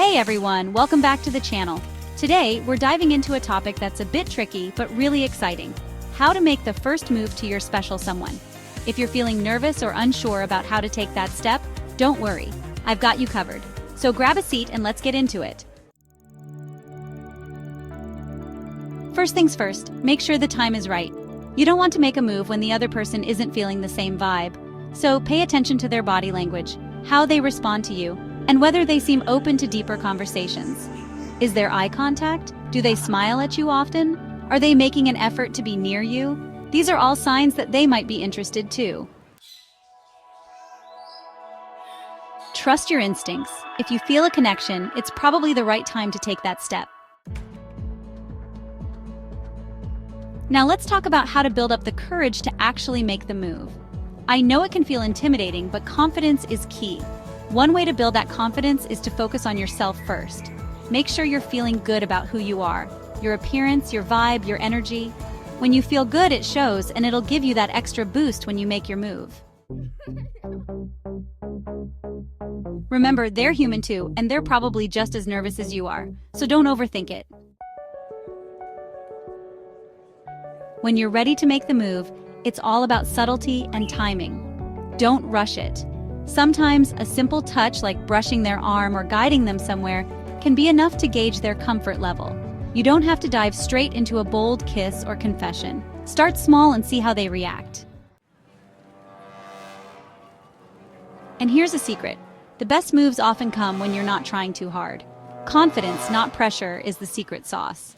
Hey everyone, welcome back to the channel. Today, we're diving into a topic that's a bit tricky but really exciting. How to make the first move to your special someone. If you're feeling nervous or unsure about how to take that step, don't worry. I've got you covered. So grab a seat and let's get into it. First things first, make sure the time is right. You don't want to make a move when the other person isn't feeling the same vibe. So pay attention to their body language, how they respond to you, and whether they seem open to deeper conversations. Is there eye contact? Do they smile at you often? Are they making an effort to be near you? These are all signs that they might be interested too. Trust your instincts. If you feel a connection, it's probably the right time to take that step. Now let's talk about how to build up the courage to actually make the move. I know it can feel intimidating, but confidence is key. One way to build that confidence is to focus on yourself first. Make sure you're feeling good about who you are, your appearance, your vibe, your energy. When you feel good, it shows, and it'll give you that extra boost when you make your move. Remember, they're human too, and they're probably just as nervous as you are, so don't overthink it. When you're ready to make the move, it's all about subtlety and timing. Don't rush it. Sometimes a simple touch like brushing their arm or guiding them somewhere can be enough to gauge their comfort level. You don't have to dive straight into a bold kiss or confession. Start small and see how they react. And here's a secret. The best moves often come when you're not trying too hard. Confidence, not pressure, is the secret sauce.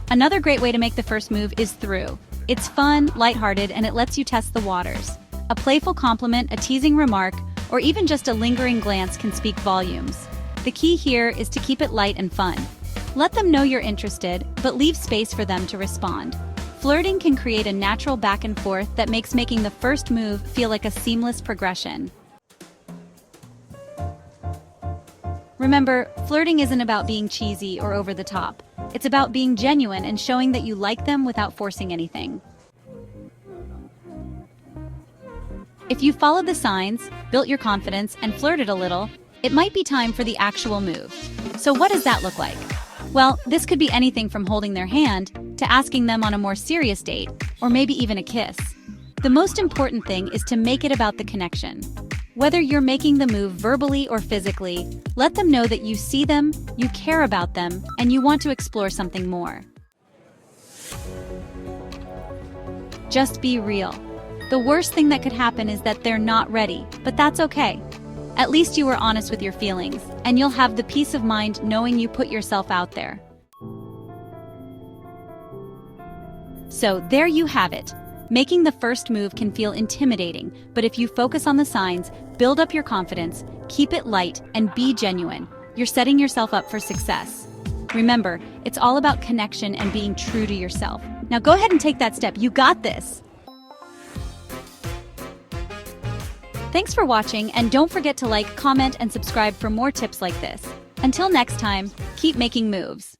Another great way to make the first move is through. It's fun, lighthearted, and it lets you test the waters. A playful compliment, a teasing remark, or even just a lingering glance can speak volumes. The key here is to keep it light and fun. Let them know you're interested, but leave space for them to respond. Flirting can create a natural back and forth that makes making the first move feel like a seamless progression. Remember, flirting isn't about being cheesy or over the top. It's about being genuine and showing that you like them without forcing anything. If you followed the signs, built your confidence, and flirted a little, it might be time for the actual move. So what does that look like? Well, this could be anything from holding their hand to asking them on a more serious date, or maybe even a kiss. The most important thing is to make it about the connection. Whether you're making the move verbally or physically, let them know that you see them, you care about them, and you want to explore something more. Just be real. The worst thing that could happen is that they're not ready, but that's okay. At least you were honest with your feelings, and you'll have the peace of mind knowing you put yourself out there. So there you have it. Making the first move can feel intimidating, but if you focus on the signs, build up your confidence, keep it light, and be genuine, you're setting yourself up for success. Remember, it's all about connection and being true to yourself. Now go ahead and take that step. You got this! Thanks for watching, and don't forget to like, comment, and subscribe for more tips like this. Until next time, keep making moves.